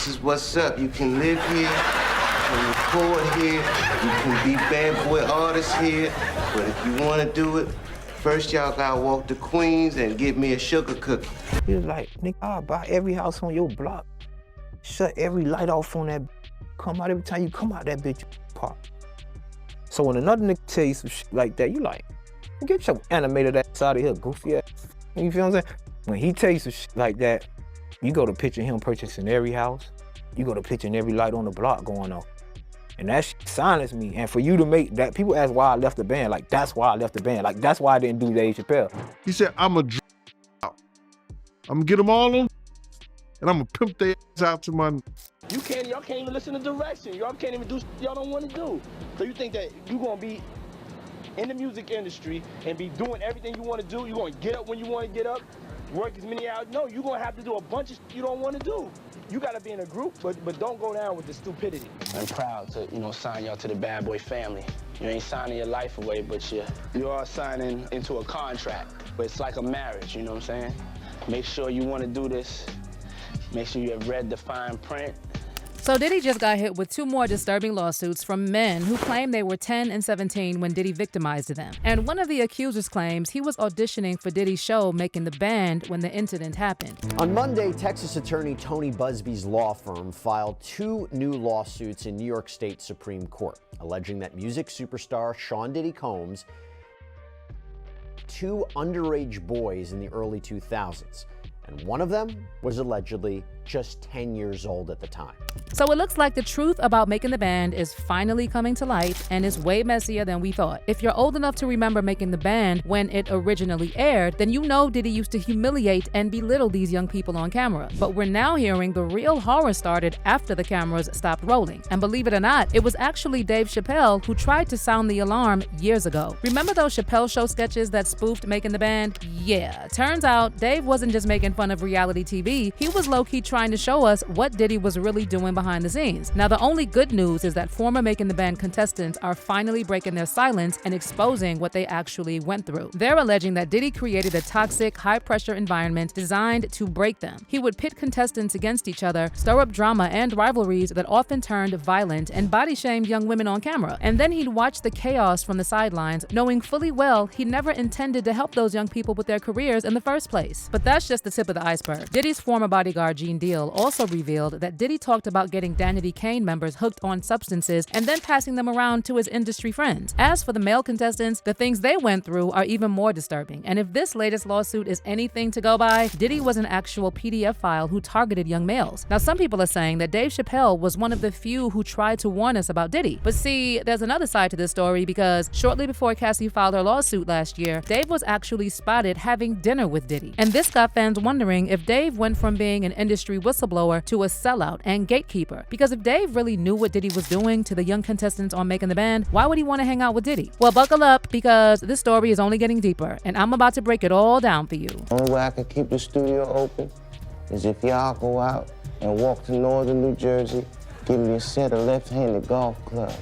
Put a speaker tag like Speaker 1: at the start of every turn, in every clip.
Speaker 1: this is what's up. You can live here, you can record here, you can be bad boy artists here, but if you want to do it, first y'all gotta walk to Queens and get me a sugar cookie.
Speaker 2: He was like, nigga, I'll buy every house on your block, shut every light off on that, come out every time you come out that bitch, pop. So when another nigga tell you some shit like that, you like, get your animated ass out of here, goofy ass. You feel what I'm saying? When he tell you some shit like that, you go to picture him purchasing every house, you go to picturing every light on the block going on. And that shit silenced me. And for you to make that, people ask why I left the band, like that's why I left the band. Like that's why I didn't do Dave Chappelle.
Speaker 3: He said, I'm a out. I'm gonna get them all on, and I'm gonna pimp their ass out to my...
Speaker 4: Y'all can't even listen to direction. Y'all can't even do y'all don't want to do. So you think that you gonna be in the music industry and be doing everything you want to do? You gonna get up when you want to get up, work as many hours? No, you gonna have to do a bunch of you don't want to do. You gotta be in a group, but don't go down with the stupidity. I'm proud to, sign y'all to the Bad Boy family. You ain't signing your life away, but you are signing into a contract. But it's like a marriage, you know what I'm saying? Make sure you want to do this. Make sure you have read the fine print.
Speaker 5: So Diddy just got hit with 2 more disturbing lawsuits from men who claim they were 10 and 17 when Diddy victimized them. And one of the accusers claims he was auditioning for Diddy's show Making the Band when the incident happened.
Speaker 6: On Monday, Texas attorney Tony Busby's law firm filed 2 new lawsuits in New York State Supreme Court, alleging that music superstar Sean Diddy Combs 2 underage boys in the early 2000s. And one of them was allegedly just 10 years old at the time.
Speaker 5: So it looks like the truth about Making the Band is finally coming to light and is way messier than we thought. If you're old enough to remember Making the Band when it originally aired, then you know Diddy used to humiliate and belittle these young people on camera. But we're now hearing the real horror started after the cameras stopped rolling. And believe it or not, it was actually Dave Chappelle who tried to sound the alarm years ago. Remember those Chappelle Show sketches that spoofed Making the Band? Yeah, turns out Dave wasn't just making fun of reality TV, he was low-key trying to show us what Diddy was really doing behind the scenes. Now, the only good news is that former Making the Band contestants are finally breaking their silence and exposing what they actually went through. They're alleging that Diddy created a toxic, high-pressure environment designed to break them. He would pit contestants against each other, stir up drama and rivalries that often turned violent, and body-shamed young women on camera. And then he'd watch the chaos from the sidelines, knowing fully well he never intended to help those young people with their careers in the first place. But that's just the tip of the iceberg. Diddy's former bodyguard, Gene Deal, also revealed that Diddy talked about getting Danity Kane members hooked on substances and then passing them around to his industry friends. As for the male contestants, the things they went through are even more disturbing. And if this latest lawsuit is anything to go by, Diddy was an actual PDF file who targeted young males. Now, some people are saying that Dave Chappelle was one of the few who tried to warn us about Diddy. But see, there's another side to this story because shortly before Cassie filed her lawsuit last year, Dave was actually spotted having dinner with Diddy. And this got fans wondering if Dave went from being an industry whistleblower to a sellout and gatekeeper. Because if Dave really knew what Diddy was doing to the young contestants on Making the Band, why would he want to hang out with Diddy? Well, buckle up because this story is only getting deeper and I'm about to break it all down for you.
Speaker 1: The only way I can keep the studio open is if y'all go out and walk to northern New Jersey, give me a set of left-handed golf clubs.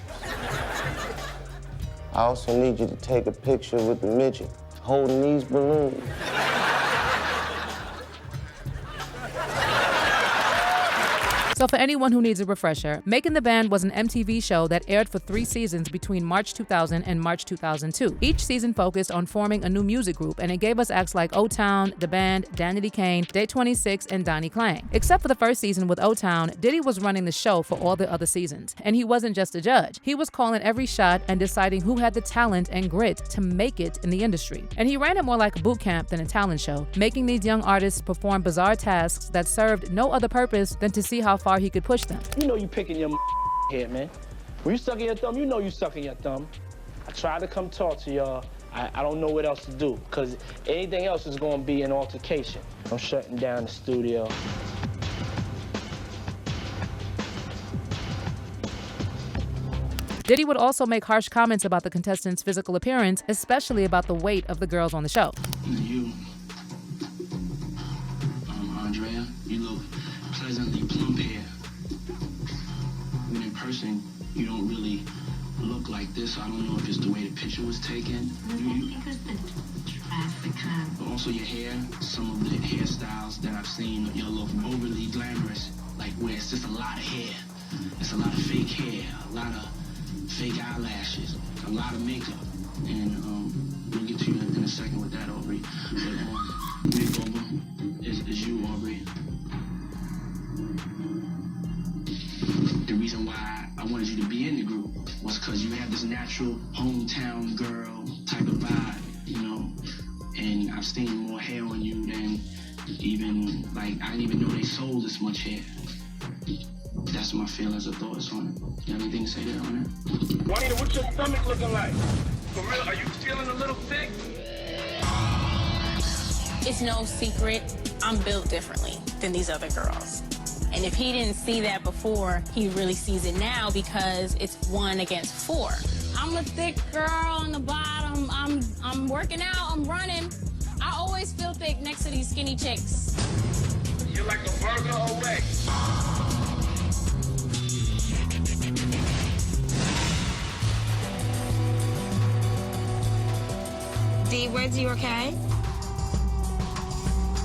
Speaker 1: I also need you to take a picture with the midget holding these balloons.
Speaker 5: So for anyone who needs a refresher, Making the Band was an MTV show that aired for 3 seasons between March 2000 and March 2002. Each season focused on forming a new music group, and it gave us acts like O-Town, The Band, Danity Kane, Day 26, and Donnie Klang. Except for the first season with O-Town, Diddy was running the show for all the other seasons. And he wasn't just a judge. He was calling every shot and deciding who had the talent and grit to make it in the industry. And he ran it more like a boot camp than a talent show, making these young artists perform bizarre tasks that served no other purpose than to see how far he could push them.
Speaker 4: You know you picking your head, man. When you sucking your thumb, you know you sucking your thumb. I tried to come talk to y'all. I don't know what else to do, because anything else is going to be an altercation. I'm shutting down the studio.
Speaker 5: Diddy would also make harsh comments about the contestants' physical appearance, especially about the weight of the girls on the show.
Speaker 7: You, Andrea, you look pleasantly plump here. When in person, you don't really look like this. I don't know if it's the way the picture was taken.
Speaker 8: I think it's the traffic cop.
Speaker 7: But also your hair, some of the hairstyles that I've seen, you look overly glamorous. like where it's just a lot of hair. It's a lot of fake hair, a lot of fake eyelashes, a lot of makeup. And we'll get to you in a second with that, Aubrey. But makeover is you, Aubrey. The reason why I wanted you to be in the group was because you have this natural hometown girl type of vibe, you know? And I've seen more hair on you than even, like, I didn't even know they sold this much hair. That's my feelings or thoughts on it. You have anything to say there on it?
Speaker 4: Juanita, what's your stomach looking like? For real, are you feeling a little sick?
Speaker 9: It's no secret, I'm built differently than these other girls. And if he didn't see that before, he really sees it now because it's 1 against 4. I'm a thick girl on the bottom. I'm working out, I'm running. I always feel thick next to these skinny chicks.
Speaker 4: You're like a burger away.
Speaker 9: D, Words, you okay?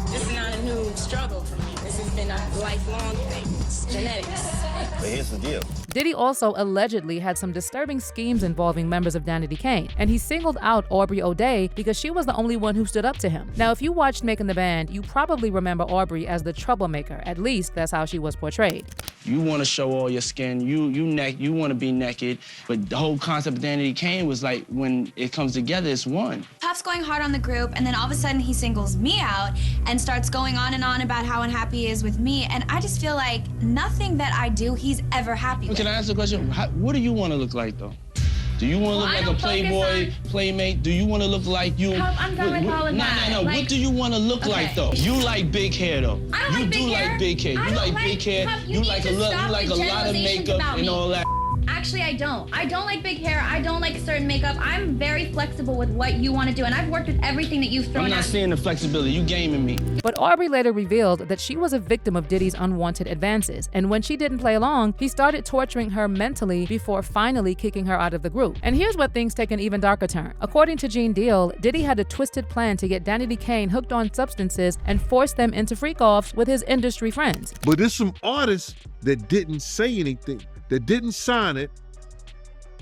Speaker 9: This is not a new struggle for me. This has been a lifelong thing. It's genetics.
Speaker 10: But here's the deal.
Speaker 5: Diddy also allegedly had some disturbing schemes involving members of Danity Kane, and he singled out Aubrey O'Day because she was the only one who stood up to him. Now, if you watched Making the Band, you probably remember Aubrey as the troublemaker. At least that's how she was portrayed.
Speaker 7: You want to show all your skin, you want to be naked, but the whole concept of Danity Kane was like, when it comes together, it's one.
Speaker 11: Puff's going hard on the group, and then all of a sudden he singles me out and starts going on and on about how unhappy he is with me, and I just feel like nothing that I do he's ever happy with.
Speaker 7: Can I ask a question? What do you want to look like, though? Do you want to look like a playboy, playmate? Do you want to look like you?
Speaker 11: I'm done with all of that.
Speaker 7: No.
Speaker 11: Like,
Speaker 7: what do you want to look like, though? You like big hair, though.
Speaker 11: I don't
Speaker 7: you
Speaker 11: like
Speaker 7: do
Speaker 11: big hair.
Speaker 7: like big hair. You like big hair.
Speaker 11: Puff,
Speaker 7: you like a lot of makeup and all that.
Speaker 11: Actually, I don't. I don't like big hair. I don't like certain makeup. I'm very flexible with what you want to do, and I've worked with everything that you've thrown
Speaker 7: I'm not seeing the flexibility. You gaming me.
Speaker 5: But Aubrey later revealed that she was a victim of Diddy's unwanted advances, and when she didn't play along, he started torturing her mentally before finally kicking her out of the group. And here's where things take an even darker turn. According to Gene Deal, Diddy had a twisted plan to get Danity Kane hooked on substances and force them into freak-offs with his industry friends.
Speaker 3: But there's some artists that didn't say anything, that didn't sign it,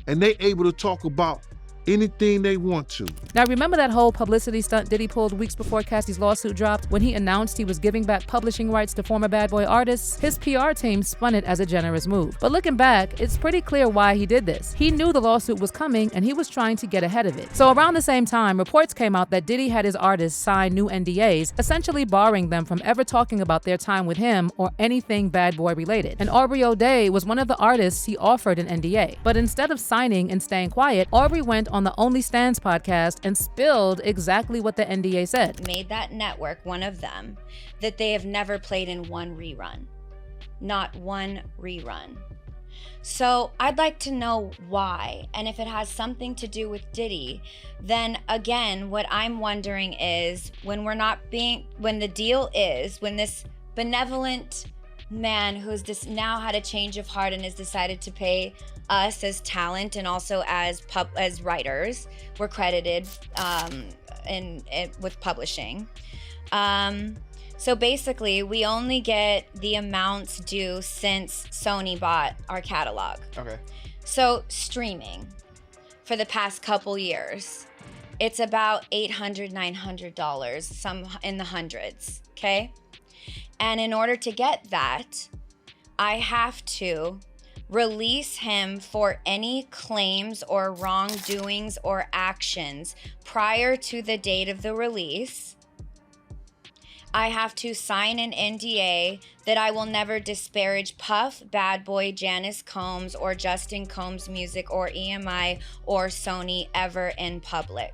Speaker 3: and they able to talk about anything they want to.
Speaker 5: Now, remember that whole publicity stunt Diddy pulled weeks before Cassie's lawsuit dropped when he announced he was giving back publishing rights to former Bad Boy artists? His PR team spun it as a generous move. But looking back, it's pretty clear why he did this. He knew the lawsuit was coming and he was trying to get ahead of it. So around the same time, reports came out that Diddy had his artists sign new NDAs, essentially barring them from ever talking about their time with him or anything Bad Boy related. And Aubrey O'Day was one of the artists he offered an NDA. But instead of signing and staying quiet, Aubrey went on the Only Stands podcast and spilled exactly what the NDA said.
Speaker 11: Made that network one of them that they have never played in one rerun. Not one rerun. So I'd like to know why, and if it has something to do with Diddy, then again, what I'm wondering is when the deal is, when this benevolent man who's just now had a change of heart and has decided to pay us as talent and also as writers, we're credited with publishing. So basically, we only get the amounts due since Sony bought our catalog.
Speaker 10: Okay.
Speaker 11: So streaming for the past couple years, it's about $800, $900, some in the hundreds, okay? And in order to get that, I have to release him for any claims or wrongdoings or actions prior to the date of the release. I have to sign an NDA that I will never disparage Puff, Bad Boy, Janice Combs, or Justin Combs' music, or EMI, or Sony ever in public.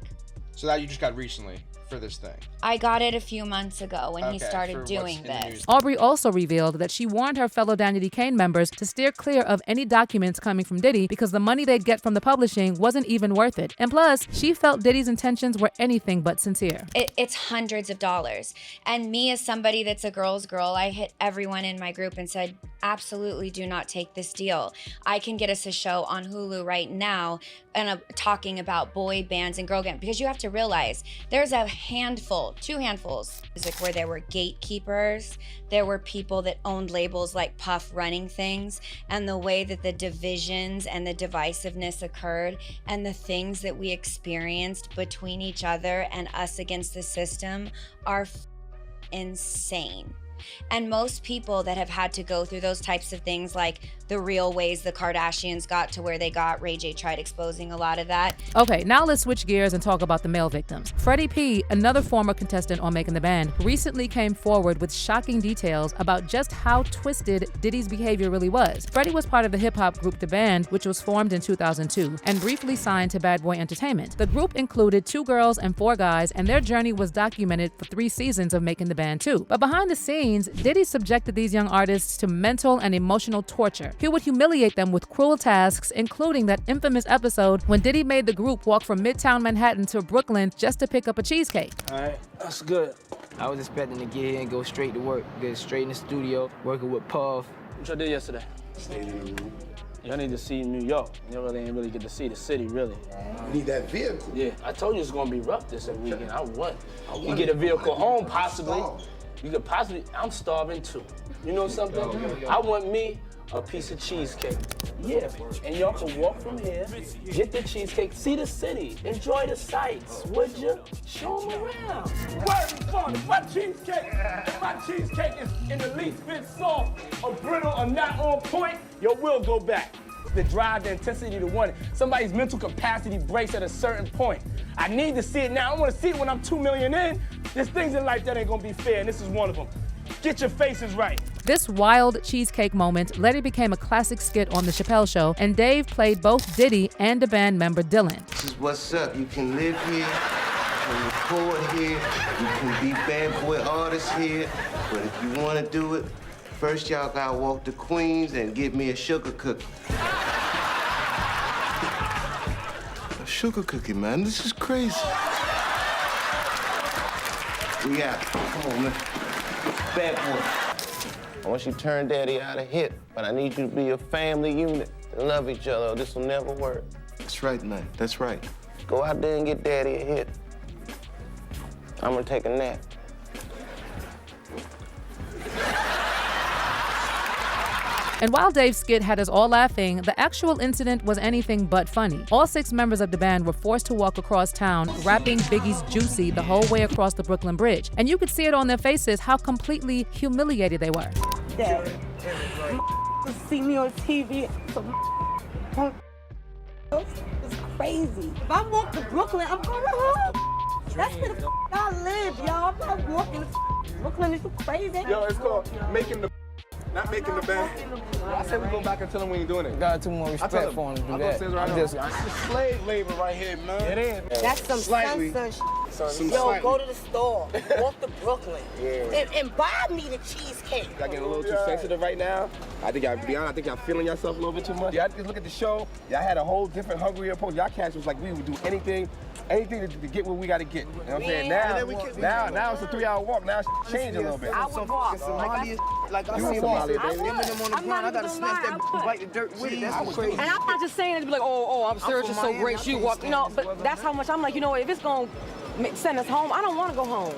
Speaker 10: So that you just got recently for this thing?
Speaker 11: I got it a few months ago when he started doing this.
Speaker 5: Aubrey also revealed that she warned her fellow Danity Kane members to steer clear of any documents coming from Diddy because the money they'd get from the publishing wasn't even worth it. And plus, she felt Diddy's intentions were anything but sincere.
Speaker 11: It's hundreds of dollars. And me as somebody that's a girl's girl, I hit everyone in my group and said, absolutely do not take this deal. I can get us a show on Hulu right now and talking about boy bands and girl bands, because you have to realize there's a two handfuls, music where there were gatekeepers, there were people that owned labels like Puff running things, and the way that the divisions and the divisiveness occurred and the things that we experienced between each other and us against the system are insane. And most people that have had to go through those types of things, like the real ways the Kardashians got to where they got, Ray J tried exposing a lot of that.
Speaker 5: Okay, now let's switch gears and talk about the male victims. Freddy P, another former contestant on Making the Band, recently came forward with shocking details about just how twisted Diddy's behavior really was. Freddy was part of the hip-hop group The Band, which was formed in 2002, and briefly signed to Bad Boy Entertainment. The group included 2 girls and 4 guys, and their journey was documented for 3 seasons of Making the Band too. But behind the scenes, Diddy subjected these young artists to mental and emotional torture. He would humiliate them with cruel tasks, including that infamous episode when Diddy made the group walk from Midtown Manhattan to Brooklyn just to pick up a cheesecake.
Speaker 12: All right, that's good. I was expecting to get here and go straight to work, get straight in the studio, working with Puff.
Speaker 4: What y'all did yesterday?
Speaker 1: Stayed in the room.
Speaker 4: Y'all need to see New York. Y'all really ain't really get to see the city, really.
Speaker 1: You need that vehicle.
Speaker 4: Yeah, I told you it's gonna be rough this weekend. I want. You get a vehicle home, possibly. You could possibly, I'm starving too. You know something? I want me a piece of cheesecake. Yeah, and y'all can walk from here, get the cheesecake, see the city, enjoy the sights, would you? Show them around. Word fun, my cheesecake is in the least bit soft or brittle or not on point, your will go back. The drive, the intensity, the one. Somebody's mental capacity breaks at a certain point. I need to see it now. I want to see it when I'm 2 million in. There's things in life that ain't gonna be fair, and this is one of them. Get your faces right.
Speaker 5: This wild cheesecake moment later became a classic skit on The Chappelle Show, and Dave played both Diddy and the band member Dylan.
Speaker 1: This is what's up. You can live here, you can record here, you can be bad boy artists here, but if you want to do it, first y'all gotta walk to Queens and get me a sugar cookie. A sugar cookie, man. This is crazy. We out. Come on, man. Bad boy. I want you to turn daddy out of hit, but I need you to be a family unit and love each other. This will never work. That's right, man. That's right. Go out there and get daddy a hit. I'm gonna take a nap.
Speaker 5: And while Dave's skit had us all laughing, the actual incident was anything but funny. All 6 members of the band were forced to walk across town, rapping Biggie's Juicy the whole way across the Brooklyn Bridge. And you could see it on their faces how completely humiliated they were.
Speaker 13: Dad, see me on TV, it's crazy. If I walk to Brooklyn, I'm going home. That's where the I live, y'all. I'm not walking to Brooklyn. It's crazy.
Speaker 10: Yo, it's called making the. Not making the band. I said we go back and tell him we ain't doing it.
Speaker 12: Got too much respect for him to do that.
Speaker 10: It's slave labor right here, man. It is.
Speaker 13: That's some son. Yo, go to the store, walk to Brooklyn, and buy me the cheesecake.
Speaker 10: Y'all getting a little too sensitive right now. I think y'all feeling yourself a little bit too much. Y'all just look at the show. Y'all had a whole different hungry approach. Y'all cats was like we would do anything to get what we got to get. You know what I'm saying? Now it's a 3-hour walk. Now it's changed a little bit.
Speaker 13: I would walk.
Speaker 12: Like I see
Speaker 10: Somali,
Speaker 12: them
Speaker 10: baby.
Speaker 12: on the ground. I gotta snap that bite the dirt with it. That's crazy.
Speaker 13: And I'm not just saying it to be like, oh, I'm serious, it's so great. You walk, but that's how much I'm like, if it's gonna send us home, I don't want to go home.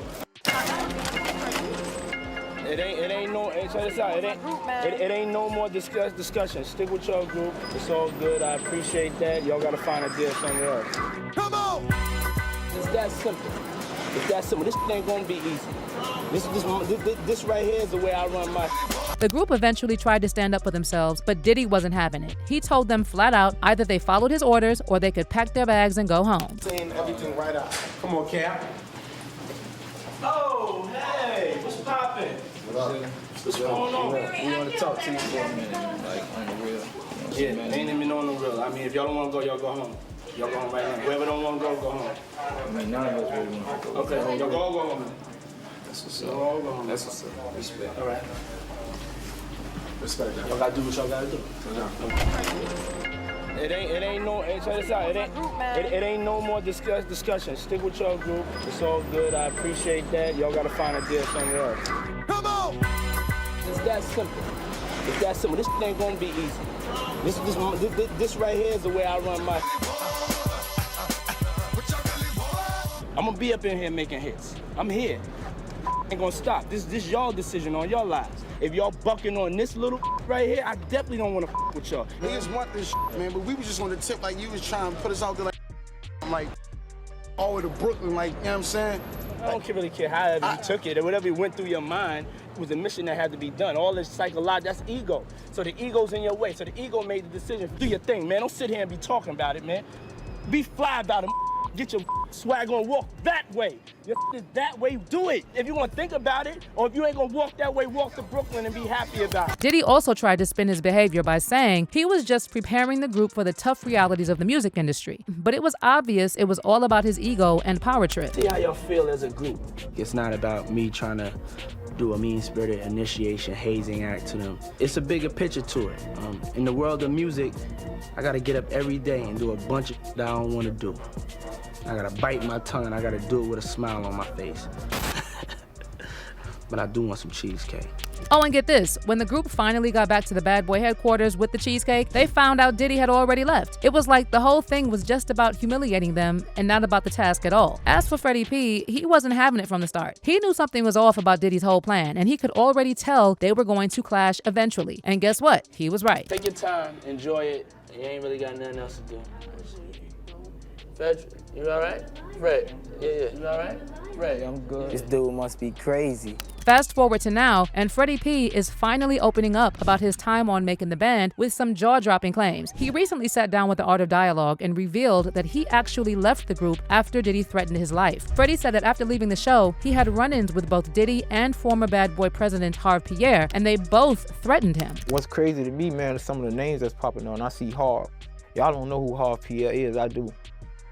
Speaker 4: It ain't no. Check this out. It ain't no more discussion. Stick with your group. It's all good. I appreciate that. Y'all gotta find a deal somewhere else. Come on. It's that simple. This ain't gonna be easy. This right here is the way I run my.
Speaker 5: The group eventually tried to stand up for themselves, but Diddy wasn't having it. He told them flat out either they followed his orders or they could pack their bags and go home.
Speaker 10: Saying everything right out. Come on, Cap.
Speaker 4: Oh, hey, what's poppin'? What's going on? We want to talk to you for a minute, like on the real. Yeah, ain't even on the real. I mean, if y'all don't want to go, y'all go home. Y'all go home right now. Whoever don't want to go home.
Speaker 12: I mean, none of us really want to go.
Speaker 4: Okay, y'all go home.
Speaker 12: That's what's
Speaker 4: Y'all
Speaker 12: up.
Speaker 4: all go home.
Speaker 12: That's what's up. Respect.
Speaker 4: All right.
Speaker 10: Respect that.
Speaker 4: Y'all gotta do what y'all gotta do. It ain't no. Check this out. It ain't no more discussion. Stick with your group. It's all good. I appreciate that. Y'all gotta find a deal somewhere else. Come on. It's that simple. This ain't gonna be easy. This right here is the way I run my. I'm gonna be up in here making hits. I'm here. Ain't gonna stop. This y'all decision on your lives. If y'all bucking on this little right here, I definitely don't wanna with y'all.
Speaker 14: Niggas want this man, but we was just on the tip like you was trying to put us out there like all the way to Brooklyn, like, you know what I'm saying?
Speaker 4: I don't really care however you took it or whatever went through your mind. It was a mission that had to be done. All this psychological, that's ego. So the ego's in your way. So the ego made the decision. Do your thing, man. Don't sit here and be talking about it, man. Be fly about it. Get your swag on, walk that way. Your is that way, do it. If you want to think about it, or if you ain't gonna walk that way, walk to Brooklyn and be happy about it.
Speaker 5: Diddy also tried to spin his behavior by saying he was just preparing the group for the tough realities of the music industry. But it was obvious it was all about his ego and power trip.
Speaker 4: See how y'all feel as a group. It's not about me trying to do a mean-spirited initiation, hazing act to them. It's a bigger picture to it. In the world of music, I gotta get up every day and do a bunch of that I don't wanna do. I gotta bite my tongue and I gotta do it with a smile on my face. But I do want some cheesecake.
Speaker 5: Oh, and get this, when the group finally got back to the Bad Boy headquarters with the cheesecake, they found out Diddy had already left. It was like the whole thing was just about humiliating them and not about the task at all. As for Freddy P, he wasn't having it from the start. He knew something was off about Diddy's whole plan, and he could already tell they were going to clash eventually. And guess what? He was right.
Speaker 4: Take your time, enjoy it. You ain't really got nothing else to do. Fred, you all right? Fred, yeah, you all right? Fred, I'm good.
Speaker 12: This dude must be crazy.
Speaker 5: Fast forward to now, and Freddy P is finally opening up about his time on Making the Band with some jaw-dropping claims. He recently sat down with the Art of Dialogue and revealed that he actually left the group after Diddy threatened his life. Freddie said that after leaving the show, he had run-ins with both Diddy and former Bad Boy president Harv Pierre, and they both threatened him.
Speaker 2: What's crazy to me, man, is some of the names that's popping on. I see Harv. Y'all don't know who Harv Pierre is, I do.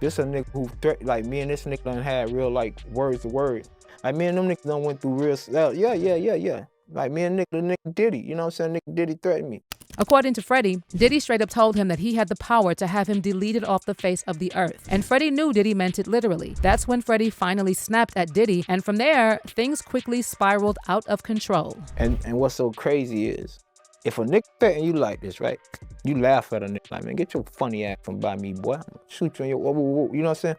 Speaker 2: This a nigga who like me and this nigga done had real like words to words. Like me and them niggas done went through real, yeah. Like me and the nigga Diddy, you know what I'm saying? Nigga Diddy threatened me.
Speaker 5: According to Freddie, Diddy straight up told him that he had the power to have him deleted off the face of the earth. And Freddie knew Diddy meant it literally. That's when Freddie finally snapped at Diddy, and from there, things quickly spiraled out of control.
Speaker 2: And what's so crazy is, if a nigga threaten you like this, right? You laugh at a nigga like, man, get your funny ass from by me, boy. I'm gonna shoot you in your, you know what I'm saying?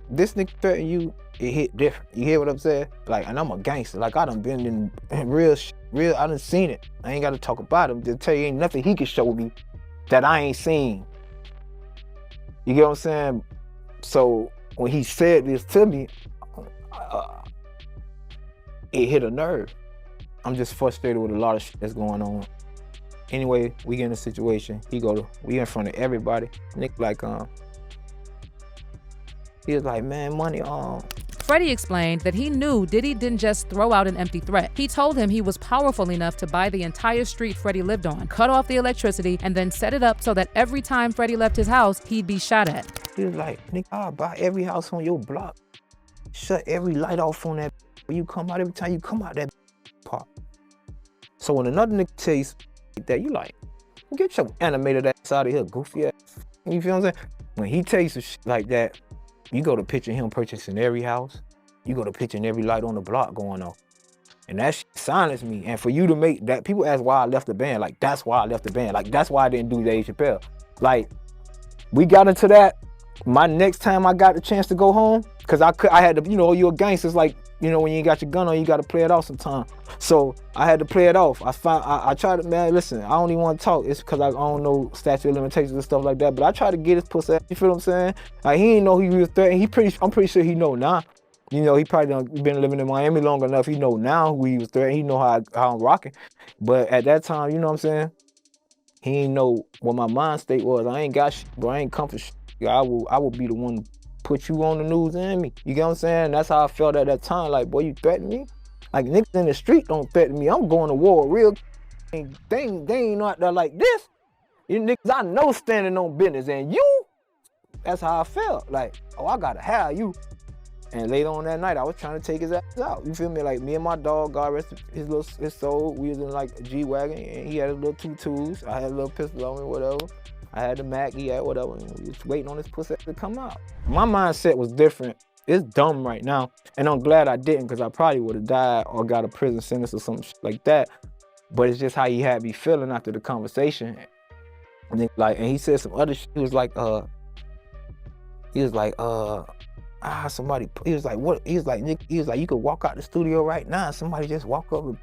Speaker 2: This nigga threaten you, it hit different. You hear what I'm saying? Like, and I'm a gangster. Like, I done been in real, I done seen it. I ain't gotta talk about him. To tell you, ain't nothing he can show me that I ain't seen. You get what I'm saying? So, when he said this to me, it hit a nerve. I'm just frustrated with a lot of shit that's going on. Anyway, we get in a situation. We in front of everybody. Nick like, he was like, man, money,
Speaker 5: Freddie explained that he knew Diddy didn't just throw out an empty threat. He told him he was powerful enough to buy the entire street Freddie lived on, cut off the electricity, and then set it up so that every time Freddie left his house, he'd be shot at.
Speaker 2: He was like, nigga, I'll buy every house on your block. Shut every light off on that. When you come out, every time you come out that part. So when another nigga tell you like that, you like, get your animated ass out of here, goofy ass. You feel what I'm saying? When he tell you some shit like that, you go to picture him purchasing every house. You go to picturing every light on the block going off. And that shit silenced me. And for you to make that, people ask why I left the band. Like, that's why I left the band. Like, that's why I didn't do Dave Chappelle. Like, we got into that. My next time I got the chance to go home, because I had to, you know, you're a gangster. It's like, you know, when you ain't got your gun on, you got to play it off sometimes. So I had to play it off. I tried to, man, listen, I don't even want to talk. It's because I don't know statute of limitations and stuff like that. But I tried to get his pussy. You feel what I'm saying? Like, he didn't know he was threatened. I'm pretty sure he know now. You know, he probably done been living in Miami long enough. He know now who he was threatening. He know how I'm rocking. But at that time, you know what I'm saying? He didn't know what my mind state was. I ain't got shit, bro. I ain't comfort shit. I will be the one to put you on the news and me. You get what I'm saying? That's how I felt at that time. Like, boy, you threaten me? Like, niggas in the street don't threaten me. I'm going to war real. They ain't out there like this. You niggas I know standing on business. And you, that's how I felt. Like, oh, I gotta have you. And later on that night, I was trying to take his ass out. You feel me? Like, me and my dog, God rest his soul, we was in like a G-Wagon, and he had his little 2.2s. I had a little pistol on me, whatever. I had the Mac, he had whatever, and we was waiting on this pussy to come out. My mindset was different. It's dumb right now, and I'm glad I didn't, because I probably would have died or got a prison sentence or something like that. But it's just how he had me feeling after the conversation. And he said some other shit. He was like, somebody, he was like, what? He was like, Nick, he was like, you could walk out the studio right now and somebody just walk up and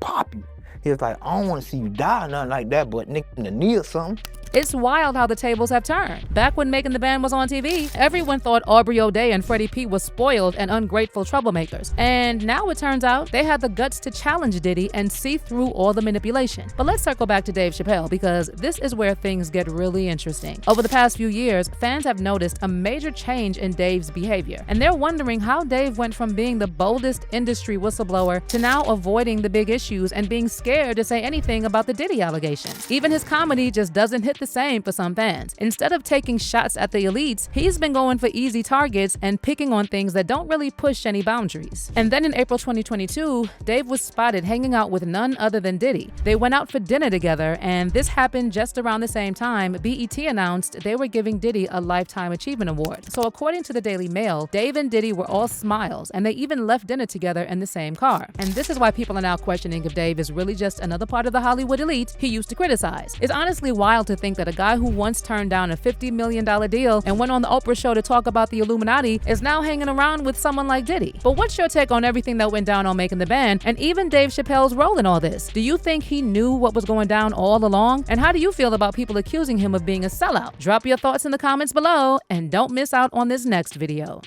Speaker 2: pop you. He was like, I don't want to see you die or nothing like that, but Nick in the knee or something.
Speaker 5: It's wild how the tables have turned. Back when Making the Band was on TV, everyone thought Aubrey O'Day and Freddy P was spoiled and ungrateful troublemakers. And now it turns out they had the guts to challenge Diddy and see through all the manipulation. But let's circle back to Dave Chappelle, because this is where things get really interesting. Over the past few years, fans have noticed a major change in Dave's behavior. And they're wondering how Dave went from being the boldest industry whistleblower to now avoiding the big issues and being scared to say anything about the Diddy allegations. Even his comedy just doesn't hit the same for some fans. Instead of taking shots at the elites, he's been going for easy targets and picking on things that don't really push any boundaries. And then in April 2022, Dave was spotted hanging out with none other than Diddy. They went out for dinner together, and this happened just around the same time BET announced they were giving Diddy a Lifetime Achievement Award. So according to the Daily Mail, Dave and Diddy were all smiles, and they even left dinner together in the same car. And this is why people are now questioning if Dave is really just another part of the Hollywood elite he used to criticize. It's honestly wild to think that a guy who once turned down a $50 million deal and went on the Oprah show to talk about the Illuminati is now hanging around with someone like Diddy. But what's your take on everything that went down on Making the Band, and even Dave Chappelle's role in all this? Do you think he knew what was going down all along? And how do you feel about people accusing him of being a sellout? Drop your thoughts in the comments below, and don't miss out on this next video.